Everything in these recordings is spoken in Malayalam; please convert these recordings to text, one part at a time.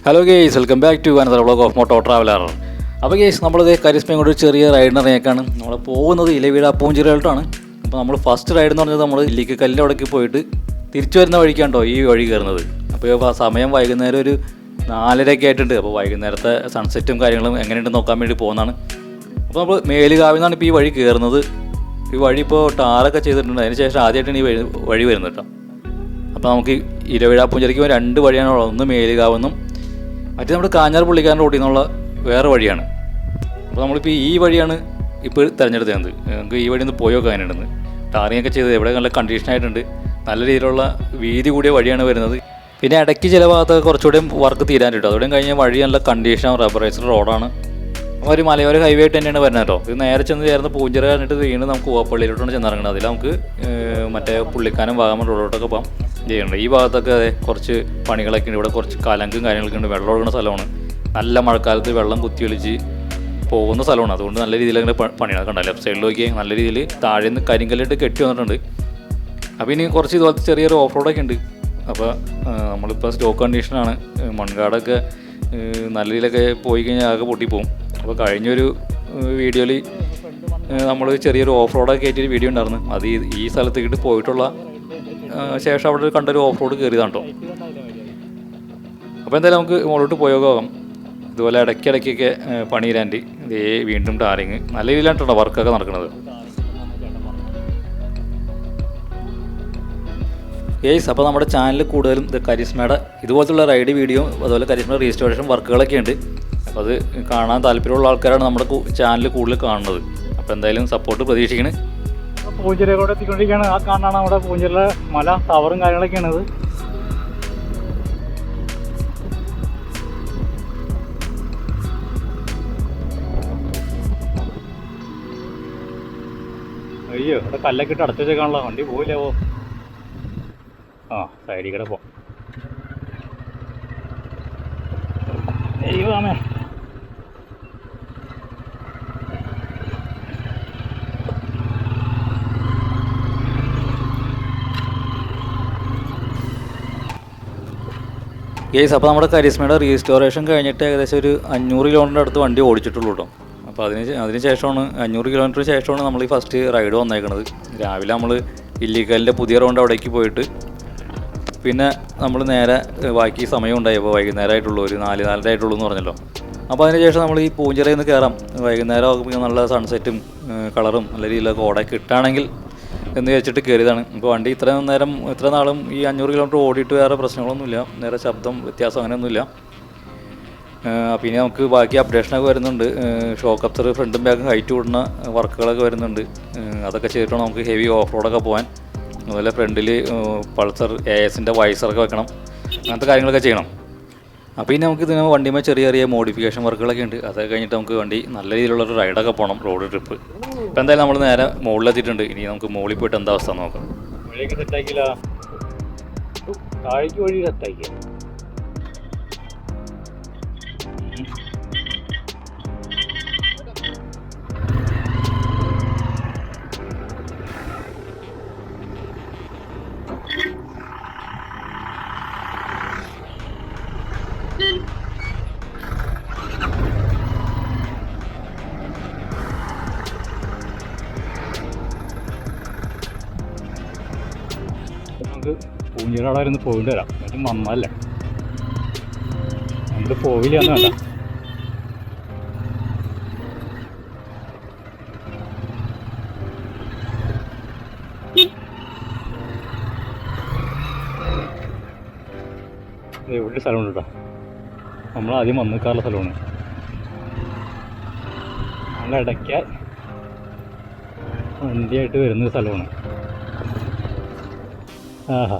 Hello guys, welcome back to another vlog of moto traveller. അപ്പോൾ ഗേയ്സ്, നമ്മളിത് കരിസ്മയും കൊണ്ട് ഒരു ചെറിയ റൈഡിനിറങ്ങിയേക്കാണ്. നമ്മൾ പോകുന്നത് ഇലവീഴ പൂഞ്ചിറയിലോട്ടാണ്. അപ്പോൾ നമ്മൾ ഫസ്റ്റ് റൈഡ് എന്ന് പറഞ്ഞത് നമ്മൾ ഇല്ലിക്ക് കല്ലിൻ്റെ അവിടേക്ക് പോയിട്ട് തിരിച്ചു വരുന്ന വഴിക്കാണ്ടോ ഈ വഴി കയറുന്നത്. അപ്പോൾ സമയം വൈകുന്നേരം ഒരു 4:30 ആയിട്ടുണ്ട്. അപ്പോൾ വൈകുന്നേരത്തെ സൺസെറ്റും കാര്യങ്ങളും എങ്ങനെയുണ്ടെന്ന് നോക്കാൻ വേണ്ടി പോകുന്നതാണ്. അപ്പോൾ നമ്മൾ മേലുകാവിൽ നിന്നാണ് ഇപ്പോൾ ഈ വഴി കയറുന്നത്. ഈ വഴി ഇപ്പോൾ ടാറൊക്കെ ചെയ്തിട്ടുണ്ട്. അതിന് ശേഷം ആദ്യമായിട്ടാണ് ഈ വഴി വരുന്നത് കേട്ടോ. അപ്പോൾ നമുക്ക് ഇലവീഴ പൂഞ്ചിറയ്ക്ക് 2 വഴിയാണുള്ളത്. ഒന്ന് മേലുകാവെന്നും മറ്റേ നമ്മുടെ കാഞ്ഞാർ പുള്ളിക്കാരൻ്റെ റോട്ടിൽ നിന്നുള്ള വേറെ വഴിയാണ്. അപ്പോൾ നമ്മളിപ്പോൾ ഈ വഴിയാണ് ഇപ്പോൾ തിരഞ്ഞെടുത്തത്. നമുക്ക് ഈ വഴി ഒന്ന് പോയി നോക്കാൻ ഉണ്ടെന്ന്. ടാറിങ്ങൊക്കെ ചെയ്ത് എവിടെ നല്ല കണ്ടീഷനായിട്ടുണ്ട്. നല്ല രീതിയിലുള്ള വീതി കൂടിയ വഴിയാണ് വരുന്നത്. പിന്നെ ഇടയ്ക്ക് ചില ഭാഗത്തൊക്കെ കുറച്ചുകൂടെയും വർക്ക് തീരാൻ കിട്ടും. അതോടെയും കഴിഞ്ഞ വഴി നല്ല കണ്ടീഷൻ റബ്ബറൈസ്ഡ് റോഡാണ്. അപ്പോൾ ഒരു മലയോര ഹൈവേ ആയിട്ട് തന്നെയാണ് വരുന്നത് കേട്ടോ. ഇത് നേരെ ചെന്ന് ചേർന്ന് പൂഞ്ചിറ കഴിഞ്ഞിട്ട് വീണ്ടും നമുക്ക് ഓപ്പള്ളിയിലോട്ടാണ് ചെന്നിറങ്ങുന്നത്. അതിൽ നമുക്ക് മറ്റേ പുള്ളിക്കാനം വാഗമൺ റോഡിലോട്ടൊക്കെ പോകാം ചെയ്യുന്നുണ്ട്. ഈ ഭാഗത്തൊക്കെ കുറച്ച് പണികളൊക്കെ ഉണ്ട്. ഇവിടെ കുറച്ച് കലങ്കും കാര്യങ്ങളൊക്കെ ഉണ്ട്. വെള്ളം ഒഴുകുന്ന സ്ഥലമാണ്. നല്ല മഴക്കാലത്ത് വെള്ളം കുത്തിയൊലിച്ച് പോകുന്ന സ്ഥലമാണ്. അതുകൊണ്ട് നല്ല രീതിയിൽ അങ്ങനെ പണികളൊക്കെ ഉണ്ടാവും. ലെഫ്റ്റ് സൈഡിൽ നോക്കി നല്ല രീതിയിൽ താഴെ നിന്ന് കരിങ്കല്ലിട്ട് കെട്ടി വന്നിട്ടുണ്ട്. അപ്പോൾ ഇനി കുറച്ച് ഇതുപോലത്തെ ചെറിയൊരു ഓഫ് റോഡൊക്കെ ഉണ്ട്. അപ്പോൾ നമ്മളിപ്പോൾ സ്റ്റോക്ക് കണ്ടീഷനാണ്. മൺകാടൊക്കെ നല്ല രീതിയിലൊക്കെ പോയി കഴിഞ്ഞാൽ ആകെ പൊട്ടിപ്പോവും. അപ്പോൾ കഴിഞ്ഞൊരു വീഡിയോയിൽ നമ്മൾ ചെറിയൊരു ഓഫ് റോഡൊക്കെ ആയിട്ടൊരു വീഡിയോ ഉണ്ടായിരുന്നു. അത് ഈ സ്ഥലത്തേക്കിട്ട് പോയിട്ടുള്ള ശേഷം അവിടെ കണ്ടൊരു ഓഫ് റോഡ് കയറിയതാണ് കേട്ടോ. അപ്പോൾ എന്തായാലും നമുക്ക് മുകളിലോട്ട് പോയോക്കാം. ഇതുപോലെ ഇടയ്ക്കിടയ്ക്കൊക്കെ പണി തരാണ്ട് ഇതേ വീണ്ടും ടാറിങ് നല്ല രീതിയിലായിട്ടോ വർക്കൊക്കെ നടക്കുന്നത്. ഗെയ്സ്, അപ്പോൾ നമ്മുടെ ചാനലിൽ കൂടുതലും കരിസ്മയുടെ ഇതുപോലത്തുള്ള റൈഡ് വീഡിയോ അതുപോലെ കരിസ്മ രജിസ്ട്രേഷൻ വർക്കുകളൊക്കെ ഉണ്ട്. അപ്പോൾ അത് കാണാൻ താല്പര്യമുള്ള ആൾക്കാരാണ് നമ്മുടെ ചാനൽ കൂടുതൽ കാണുന്നത്. അപ്പോൾ എന്തായാലും സപ്പോർട്ട് പ്രതീക്ഷിക്കണം. പൂഞ്ചിറയോടെ എത്തിക്കൊണ്ടിരിക്കുകയാണ്. ആ കാണാണ് നമ്മുടെ പൂഞ്ചിറ മല ടവറും കാര്യങ്ങളൊക്കെയാണത്. അയ്യോ, ഇവിടെ കല്ലൊക്കെ ഇട്ട് അടച്ചു വെച്ചേക്കാണല്ലോ. വണ്ടി പോയില്ലാവോ? ആ, സൈഡിൽ കൂടെ പോ. അയ്യോമേ, ഗെയ്സ്, അപ്പോൾ നമ്മുടെ കരിസ്മയുടെ റീസ്റ്റോറേഷൻ കഴിഞ്ഞിട്ട് ഏകദേശം ഒരു 500 കിലോമീറ്ററിൻ്റെ അടുത്ത് വണ്ടി ഓടിച്ചിട്ടുള്ളൂ കേട്ടോ. അപ്പോൾ അതിന് ശേഷമാണ് 500 കിലോമീറ്റർ ശേഷമാണ് നമ്മൾ ഈ ഫസ്റ്റ് റൈഡ് വന്നേക്കുന്നത്. രാവിലെ നമ്മൾ ഇല്ലിക്കലിൻ്റെ പുതിയ റൗണ്ട് അവിടേക്ക് പോയിട്ട് പിന്നെ നമ്മൾ നേരെ ബാക്കി സമയം ഉണ്ടായി. അപ്പോൾ വൈകുന്നേരമായിട്ടുള്ളൂ, ഒരു 4:30 ആയിട്ടുള്ളൂ എന്ന് പറഞ്ഞല്ലോ. അപ്പോൾ അതിന് ശേഷം നമ്മൾ ഈ പൂഞ്ചിറയിൽ നിന്ന് കയറാം. വൈകുന്നേരം ആകുമ്പോൾ നല്ല സൺസെറ്റും കളറും നല്ല രീതിയിലൊക്കെ ഓടൊക്കെ കിട്ടുകയാണെങ്കിൽ എന്ന് വെച്ചിട്ട് കയറിയതാണ്. ഇപ്പോൾ വണ്ടി ഇത്ര നാളും ഈ 500 കിലോമീറ്റർ ഓടിയിട്ട് വേറെ പ്രശ്നങ്ങളൊന്നുമില്ല. നേരെ ശബ്ദം വ്യത്യാസം അങ്ങനെയൊന്നുമില്ല. പിന്നെ നമുക്ക് ബാക്കി അപ്ഡേഷനൊക്കെ വരുന്നുണ്ട്. ഷോക്ക് അബ്സർ ഫ്രണ്ടും ബാക്കും ഹൈറ്റ് കൂടുന്ന വർക്കുകളൊക്കെ വരുന്നുണ്ട്. അതൊക്കെ ചെയ്തിട്ടാണ് നമുക്ക് ഹെവി ഓഫ് റോഡൊക്കെ പോകാൻ. അതുപോലെ ഫ്രണ്ടിൽ പൾസർ AS-ൻ്റെ വൈസറൊക്കെ വെക്കണം. അങ്ങനത്തെ കാര്യങ്ങളൊക്കെ ചെയ്യണം. അപ്പോൾ ഇനി നമുക്ക് ഇതിന് വണ്ടിയുമ്പോൾ ചെറിയ മോഡിഫിക്കേഷൻ വർക്കുകളൊക്കെ ഉണ്ട്. അതൊക്കെ കഴിഞ്ഞിട്ട് നമുക്ക് വണ്ടി നല്ല രീതിയിലുള്ളൊരു റൈഡൊക്കെ പോകണം, റോഡ് ട്രിപ്പ്. ഇപ്പോൾ എന്തായാലും നമ്മൾ നേരെ മുകളിലെത്തിയിട്ടുണ്ട്. ഇനി നമുക്ക് മുകളിൽ പോയിട്ട് എന്താ അവസ്ഥ നോക്കാം. വഴിയൊക്കെ സെറ്റാക്കില്ല, താഴേക്ക് വഴി സെറ്റാക്കിയ. നമുക്ക് പൂഞ്ചിറ അവിടെ ഇരുന്ന് പോയിട്ട് വരാം. എന്നിട്ട് വന്നല്ലേ നമ്മൾ പോവില്ലാന്ന് വേണ്ട. ഇവിടെ സ്ഥലമുണ്ട് കേട്ടോ. നമ്മൾ ആദ്യം വന്നിക്കാറുള്ള സ്ഥലമാണ്. നമ്മൾ ഇടയ്ക്ക് വണ്ടിയായിട്ട് വരുന്ന സ്ഥലമാണ്. ആഹാ,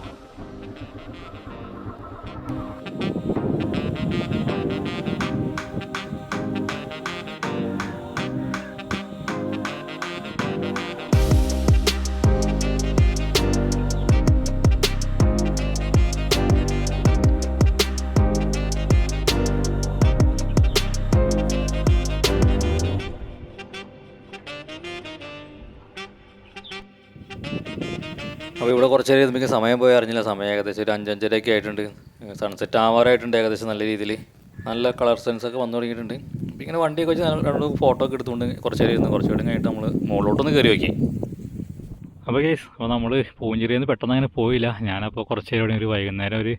അപ്പോൾ ഇവിടെ കുറച്ച് നേരം സമയം പോയി അറിഞ്ഞില്ല. സമയം ഏകദേശം ഒരു 5-5:30 ആയിട്ടുണ്ട്. സൺസെറ്റ് ആവാറായിട്ടുണ്ട് ഏകദേശം നല്ല രീതിയിൽ. നല്ല കളർ സെൻസൊക്കെ വന്നു തുടങ്ങിയിട്ടുണ്ട്. അപ്പോൾ ഇങ്ങനെ വണ്ടിയൊക്കെ വെച്ച് നമ്മൾ ഫോട്ടോ ഒക്കെ എടുത്തുകൊണ്ട് കുറച്ച് നേരം ഇരുന്ന് കുറച്ച് നേരം കഴിഞ്ഞിട്ട് നമ്മൾ മുകളിലോട്ടൊന്ന് കയറി നോക്കി. അപ്പോൾ കേസ് അപ്പോൾ നമ്മൾ പൂഞ്ചിരിയിൽ നിന്ന് പെട്ടെന്ന് അങ്ങനെ പോയില്ല. ഞാനപ്പോൾ കുറച്ച് നേരം ഒരു വൈകുന്നേരം ഒരു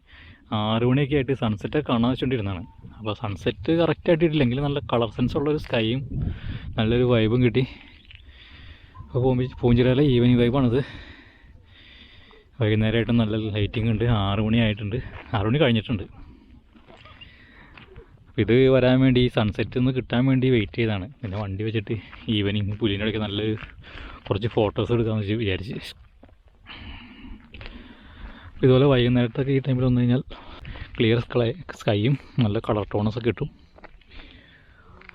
6 മണിയൊക്കെ ആയിട്ട് സൺസെറ്റൊക്കെ കാണാൻ വെച്ചുകൊണ്ടിരുന്നതാണ്. അപ്പോൾ സൺസെറ്റ് കറക്റ്റ് ആയിട്ടില്ലെങ്കിൽ നല്ല കളർ സെൻസ് ഉള്ളൊരു സ്കൈയും നല്ലൊരു വൈബും കിട്ടി. അപ്പോൾ പൂഞ്ചിരയിലെ ഈവനിങ് വൈബാണിത്. വൈകുന്നേരമായിട്ട് നല്ല ലൈറ്റിംഗ് ഉണ്ട്. 6 മണി ആയിട്ടുണ്ട്, 6 മണി കഴിഞ്ഞിട്ടുണ്ട്. അപ്പോൾ ഇത് വരാൻ വേണ്ടി ഈ സൺസെറ്റ് ഒന്ന് കിട്ടാൻ വേണ്ടി വെയിറ്റ് ചെയ്താണ്. പിന്നെ വണ്ടി വെച്ചിട്ട് ഈവനിങ് പുലിനോടൊക്കെ നല്ല കുറച്ച് ഫോട്ടോസ് എടുക്കാമെന്ന് വിചാരിച്ച്. ഇതുപോലെ വൈകുന്നേരത്തൊക്കെ ഈ ടൈമിൽ വന്നു കഴിഞ്ഞാൽ ക്ലിയർ സ്കൈയും നല്ല കളർ ടോണസൊക്കെ കിട്ടും.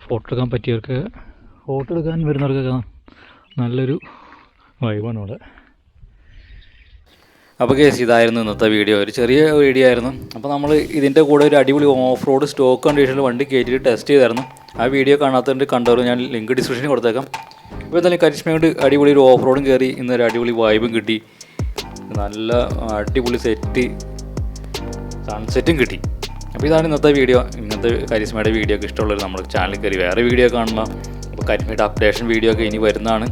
ഫോട്ടോ എടുക്കാൻ പറ്റിയവർക്ക്, ഫോട്ടോ എടുക്കാൻ വരുന്നവർക്കൊക്കെ നല്ലൊരു വൈബാണ് ഇവിടെ. അപ്പോൾ കേസ് ഇതായിരുന്നു ഇന്നത്തെ വീഡിയോ. ഒരു ചെറിയ വീഡിയോ ആയിരുന്നു. അപ്പോൾ നമ്മൾ ഇതിൻ്റെ കൂടെ ഒരു അടിപൊളി ഓഫ് റോഡ് സ്റ്റോക്ക് കണ്ടീഷനിൽ വണ്ടി കയറ്റിയിട്ട് ടെസ്റ്റ് ചെയ്തായിരുന്നു. ആ വീഡിയോ കാണാത്തതുകൊണ്ട് കണ്ടവർ ഞാൻ ലിങ്ക് ഡിസ്ക്രിപ്ഷനിൽ കൊടുത്തേക്കാം. ഇപ്പോൾ എന്തായാലും കരിഷ്മയോട് അടിപൊളി ഒരു ഓഫ് റോഡും കയറി ഇന്നൊരു അടിപൊളി വൈബും കിട്ടി. നല്ല അടിപൊളി സെറ്റ് സൺസെറ്റും കിട്ടി. അപ്പോൾ ഇതാണ് ഇന്നത്തെ വീഡിയോ. ഇന്നത്തെ കരിഷ്മയുടെ വീഡിയോ ഒക്കെ ഇഷ്ടമുള്ളവർ നമ്മുടെ ചാനലിൽ കയറി വേറെ വീഡിയോ കാണണം. അപ്പോൾ കരിഷ്മയുടെ അപ്ഡേഷൻ വീഡിയോ ഒക്കെ ഇനി വരുന്നതാണ്.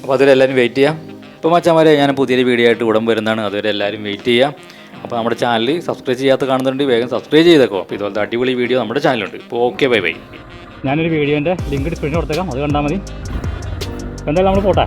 അപ്പോൾ അതിലെല്ലാവരും വെയിറ്റ് ചെയ്യാം. ഇപ്പോൾ മച്ചാമാരെ ഞാൻ പുതിയൊരു വീഡിയോ ആയിട്ട് ഉടൻ വരുന്നതാണ്. അതുവരെ എല്ലാവരും വെയിറ്റ് ചെയ്യാം. അപ്പോൾ നമ്മുടെ ചാനൽ സബ്സ്ക്രൈബ് ചെയ്യാത്ത കാണുന്നുണ്ട്, വേഗം സബ്സ്ക്രൈബ് ചെയ്തേക്കോ. അപ്പോൾ ഇതുപോലത്തെ അടിപൊളി വീഡിയോ നമ്മുടെ ചാനലുണ്ട്. ഇപ്പോൾ ഓക്കെ, ബൈ ബൈ. ഞാനൊരു വീഡിയോൻ്റെ ലിങ്ക് ഡിസ്ക്രിപ്ഷനിൽ കൊടുത്തേക്കാം, അത് കണ്ടാൽ മതി. എന്തായാലും നമ്മൾ പോട്ടെ.